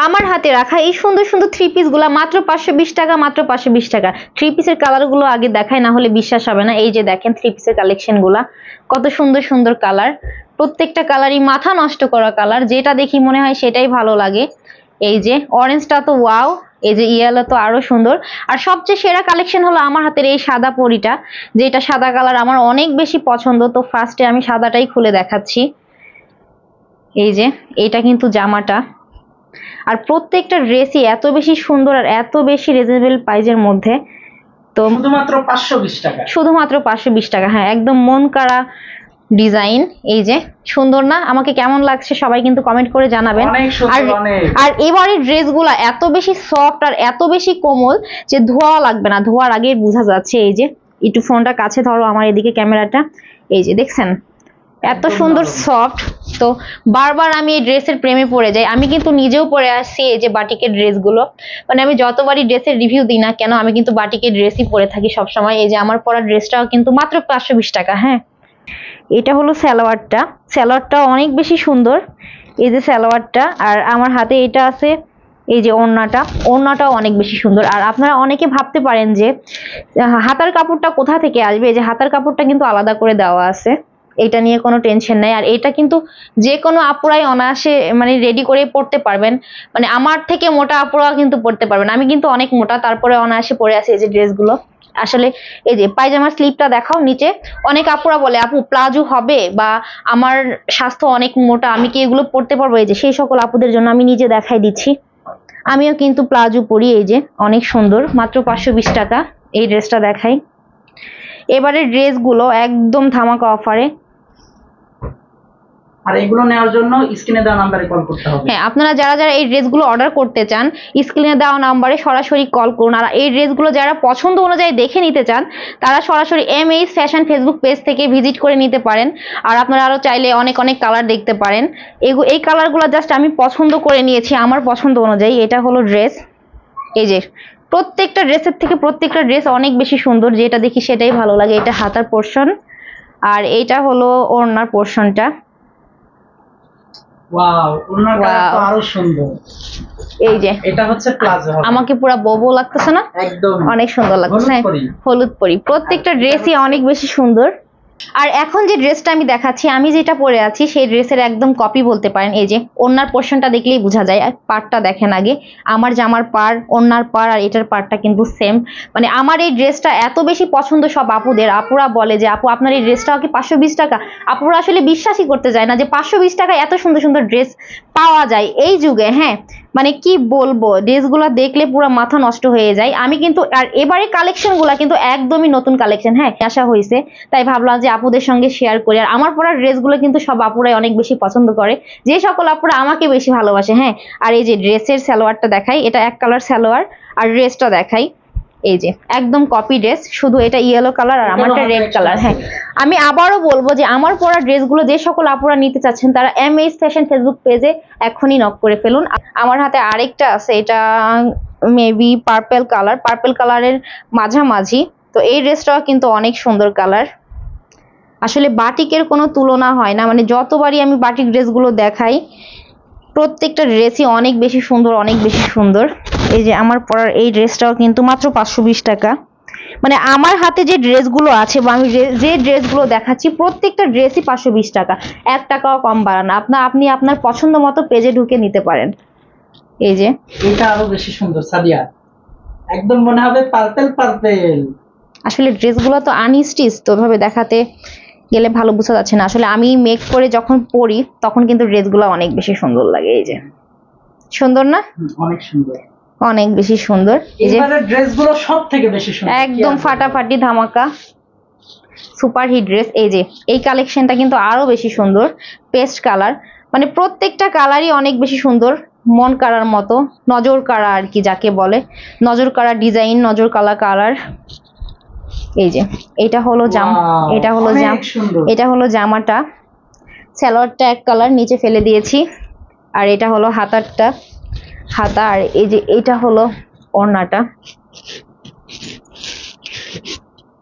আমার হাতে রাখা এই সুন্দর সুন্দর থ্রি পিস গুলা মাত্র 520 টাকা, মাত্র 520 টাকা। থ্রি পিসের কালার গুলো আগে দেখাই, না হলে বিশ্বাস হবে না। এই যে দেখেন থ্রি পিসের কালেকশন গুলা, কত সুন্দর সুন্দর কালার, প্রত্যেকটা কালারই মাথা নষ্ট করা কালার, যেটা দেখি মনে হয় সেটাই ভালো লাগে। এই যে অরেঞ্জটা তো ওয়াও, এই যে ইয়েলো তো আরো সুন্দর। আর সবচেয়ে সেরা কালেকশন হলো আমার হাতের এই সাদা পরিটা, যেটা সাদা কালার আমার অনেক বেশি পছন্দ। তো ফার্স্টে আমি সাদাটাই খুলে দেখাচ্ছি। এই যে এটা কিন্তু জামাটা, আর প্রত্যেকটা ড্রেসই এত বেশি সুন্দর আর এত বেশি রিজনেবল প্রাইজের মধ্যে। তো শুধুমাত্র 520 টাকা, শুধুমাত্র 520 টাকা। হ্যাঁ, একদম মন কাড়া ডিজাইন। এই যে সুন্দর না? আমাকে কেমন লাগছে সবাই কিন্তু কমেন্ট করে জানাবেন। আর এবারের ড্রেসগুলো এত বেশি সফট আর এত বেশি কোমল যে ধোয়া লাগবে না, ধোয়ার আগে বোঝা যাচ্ছে। এই যে একটু ফোনটা কাছে ধরো, আমার এদিকে ক্যামেরাটা, এই যে দেখছেন এত সুন্দর সফট। তো বারবার আমি এই ড্রেসের প্রেমে পড়ে যাই। আমি কিন্তু নিজেও পরে আসছি এই যে বাটিকের ড্রেসগুলো, মানে আমি যতবারই ড্রেসের রিভিউ দিই না কেন, আমি কিন্তু বাটিকের ড্রেসই পরে থাকি সবসময়। এই যে আমার পরা ড্রেসটাও কিন্তু মাত্র 520 টাকা। হ্যাঁ, এটা হলো সালোয়ারটা, সালোয়ারটা অনেক বেশি সুন্দর। এই যে সালোয়ারটা, আর আমার হাতে এটা আছে। এই যে ওড়নাটা, ওড়নাটাও অনেক বেশি সুন্দর। আর আপনারা অনেকে ভাবতে পারেন যে হাতার কাপড়টা কোথা থেকে আসবে, এই যে হাতার কাপড়টা কিন্তু আলাদা করে দেওয়া আছে, এটা নিয়ে কোনো টেনশন নাই। আর এটা কিন্তু যে কোনো আপুরাই অনায়াসে মানে রেডি করে পড়তে পারবেন, মানে আমার থেকে মোটা আপুরা কিন্তু পড়তে পারবেন। আমি কিন্তু অনেক মোটা, তারপরে অনায়াসে পরে আছি এই যে ড্রেসগুলো। আসলে এই যে পায়জামার স্লিপটা দেখাও নিচে, অনেক আপুরা বলে আপু প্লাজো হবে, বা আমার স্বাস্থ্য অনেক মোটা, আমি কি এগুলো পড়তে পারবো? এই যে সেই সকল আপুদের জন্য আমি নিজে দেখাই দিচ্ছি। আমিও কিন্তু প্লাজো পরি, এই যে অনেক সুন্দর, মাত্র 520 টাকা। এই ড্রেসটা দেখাই। এবারের ড্রেসগুলো একদম ধামাকা অফারে। আর এগুলো নেওয়ার জন্য স্ক্রিনে দেওয়া নম্বরে কল করতে হবে। হ্যাঁ, আপনারা যারা যারা এই ড্রেসগুলো অর্ডার করতে চান স্ক্রিনে দেওয়া নম্বরে সরাসরি কল করুন। আর এই ড্রেসগুলো যারা পছন্দ অনুযায়ী দেখে নিতে চান তারা সরাসরি MH ফ্যাশন ফেসবুক পেজ থেকে ভিজিট করে নিতে পারেন। আর আপনারা আরো চাইলে অনেক অনেক কালার দেখতে পারেন। এই কালারগুলো জাস্ট আমি পছন্দ করে নিয়েছি আমার পছন্দ অনুযায়ী। এটা হলো ড্রেস। এই যে প্রত্যেকটা ড্রেসের থেকে প্রত্যেকটা ড্রেস অনেক বেশি সুন্দর, যেটা দেখি সেটাই ভালো লাগে। এটা হাতার পোরশন, আর এইটা হলো ওড়নার পোরশনটা। ওয়াও, ওড়নাটা তো আরো সুন্দর। এই যে এটা হচ্ছে প্লাজো, আমাকে পুরো ববো লাগতেছে না? একদম অনেক সুন্দর লাগছে। হলুদ পরি, প্রত্যেকটা ড্রেসই অনেক বেশি সুন্দর। আর এখন যে ড্রেসটা আমি দেখাচ্ছি, আমি যেটা পরে আছি সেই ড্রেসের একদম কপি বলতে পারেন। এই যে ওড়নার পোরশনটা দেখলেই বোঝা যায়। আর পাড়টা দেখেন আগে, আমার জামার পাড়, ওড়নার পাড় আর এটার পাড়টা কিন্তু সেম। মানে আমার এই ড্রেসটা এত বেশি পছন্দ সব আপুদের। আপুরা বলে যে আপু আপনার এই ড্রেসটাও কি 520 টাকা? আপুরা আসলে বিশ্বাসই করতে চায় না যে 520 টাকায় এত সুন্দর সুন্দর ড্রেস পাওয়া যায় এই যুগে। হ্যাঁ, মানে কি বলবো, ড্রেসগুলো দেখলে পুরো মাথা নষ্ট হয়ে যায়। আমি কিন্তু আর এবারে কালেকশনগুলো কিন্তু একদমই নতুন কালেকশন। হ্যাঁ, আসা হয়েছে, তাই ভাবলাম যে আপুদের সঙ্গে শেয়ার করি। আর আমার পরা ড্রেসগুলো কিন্তু সব আপুরাই অনেক বেশি পছন্দ করে, যে সকল আপুরা আমাকে বেশি ভালোবাসে। হ্যাঁ, আর এই যে ড্রেসের সালোয়ারটা দেখাই, এটা এক কালার সালোয়ার, আর ড্রেসটা দেখাই। এই যে একদম কপি ড্রেস, শুধু এটা ইয়েলো কালার আর আমারটা রেড কালার। হ্যাঁ, আমি আবারও বলবো যে আমার পরা ড্রেসগুলো যে সকল আপুরা নিতে চাচ্ছেন তারা MH ফ্যাশন ফেসবুক পেজে এখনই নক করে ফেলুন। আমার হাতে আরেকটা আছে, এটা মেবি পার্পল কালার, পার্পল কালারের মাঝামাঝি। তো এই ড্রেসটাও কিন্তু অনেক সুন্দর কালার। আসলে বাটিকের কোনো তুলনা হয় না, মানে যতবারই আমি বাটিক ড্রেসগুলো দেখাই প্রত্যেকটা ড্রেসই অনেক বেশি সুন্দর, অনেক বেশি সুন্দর। এই যে আমার পরার এই ড্রেসটাও কিন্তু মাত্র 520 টাকা। মানে আমার হাতে যে ড্রেসগুলো আছে বা আমি যে ড্রেসগুলো দেখাচ্ছি প্রত্যেকটা ড্রেসই 520 টাকা, 1 টাকাও কম বাড়ানো। আপনি আপনার পছন্দ মতো পেজে ঢুকে নিতে পারেন। এই যে এটা আরো বেশি সুন্দর সাদিয়া, একদম মনে হবে পার্পল পার্পল। আসলে ড্রেসগুলো তো আনস্টিচ, তো ওইভাবে দেখাতে গেলে ভালো বোঝা যাচ্ছে না। আসলে আমি মেক করে যখন পরি তখন কিন্তু ড্রেসগুলো অনেক বেশি সুন্দর লাগে। এই যে সুন্দর না? অনেক সুন্দর, অনেক বেশি সুন্দর। এই যে ড্রেসগুলো সবথেকে বেশি সুন্দর, একদম ফাটাফাটি ধামাকা সুপার হিট ড্রেস। এই যে এই কালেকশনটা কিন্তু আরো বেশি সুন্দর, পেস্ট কালার, মানে প্রত্যেকটা কালারই অনেক বেশি সুন্দর, মন কাড়ার মতো, নজর কাড়া আর কি যাকে বলে, নজর কাড়া ডিজাইন, নজর কাড়া কালার। এই যে এটা হলো এটা হলো জামাটা, সালোয়ারটা এক কালার নিচে ফেলে দিয়েছি, আর এটা হলো হাতা। আর এই যে এটা হলো ওড়নাটা।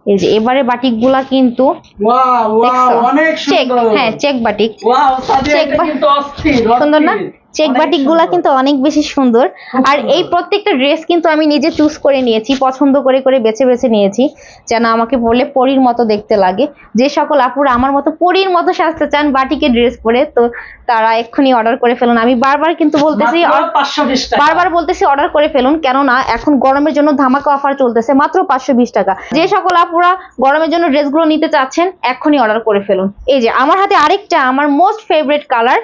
এই যে এবারে বাটিক গুলা কিন্তু অনেক সুন্দর। হ্যাঁ, চেক বাটিক, সুন্দর না? চেক বাটিক গুলা কিন্তু অনেক বেশি সুন্দর। আর এই প্রত্যেকটা ড্রেস কিন্তু আমি নিজে চুজ করে নিয়েছি, পছন্দ করে করে বেছে বেছে নিয়েছি, যেন আমাকে বললে পরীর মতো দেখতে লাগে। যে সকল আপুরা আমার মতো পরীর মতো সাজতে চান বাটিকের ড্রেস পরে, তো তারা এক্ষুনি অর্ডার করে ফেলুন। আমি বারবার কিন্তু বলতেছি, বারবার বলতেছি অর্ডার করে ফেলুন, কেননা এখন গরমের জন্য ধামাকা অফার চলতেছে, মাত্র 520 টাকা। যে সকল আপুরা গরমের জন্য ড্রেসগুলো নিতে চাচ্ছেন এক্ষুনি অর্ডার করে ফেলুন। এই যে আমার হাতে আরেকটা আমার মোস্ট ফেভারিট কালার,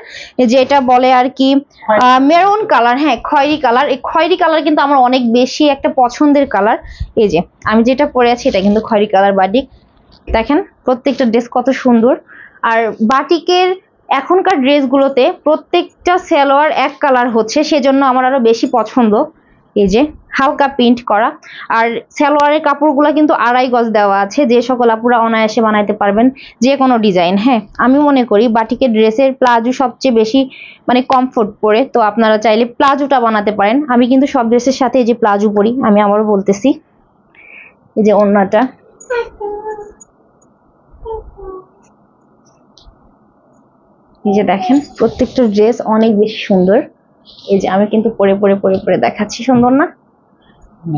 যেটা বলে আর কি মেরুন কালার, হ্যাঁ খয়েরি কালার। এই খয়েরি কালার কিন্তু আমার অনেক বেশি একটা পছন্দের কালার। এই যে আমি যেটা পরে আছি এটা কিন্তু খয়েরি কালার বাটিক। দেখেন প্রত্যেকটা ড্রেস কত সুন্দর। আর বাটিকের এখনকার ড্রেসগুলোতে প্রত্যেকটা সালোয়ার এক কালার হচ্ছে, সেজন্য আমার আরো বেশি পছন্দ। এই যে হালকা প্রিন্ট করা, আর সালোয়ারের কাপড়গুলো কিন্তু 2.5 গজ দেওয়া আছে, যে সকল আপুরা অনায়াসে বানাইতে পারবেন যে কোনো ডিজাইন। হ্যাঁ আমি মনে করি বাটিকের ড্রেসের প্লাজো সবচেয়ে বেশি মানে কমফোর্ট পরে, তো আপনারা চাইলে প্লাজোটা বানাতে পারেন। আমি কিন্তু সব ড্রেসের সাথে এই যে প্লাজো পরি, আমি আবারও বলতেছি। এই যে ওড়নাটা, এই যে দেখেন প্রত্যেকটা ড্রেস অনেক বেশি সুন্দর। এই যে আমি কিন্তু পরে পরে পরে পরে দেখাচ্ছি, সুন্দর না?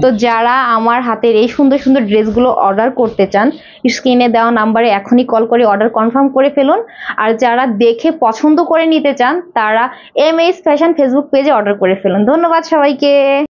তো যারা আমার হাতের এই সুন্দর সুন্দর ড্রেসগুলো অর্ডার করতে চান, স্ক্রিনে দেওয়া নাম্বারে এখনই কল করে অর্ডার কনফার্ম করে ফেলুন। আর যারা দেখে পছন্দ করে নিতে চান তারা MS ফ্যাশন ফেসবুক পেজে অর্ডার করে ফেলুন। ধন্যবাদ সবাইকে।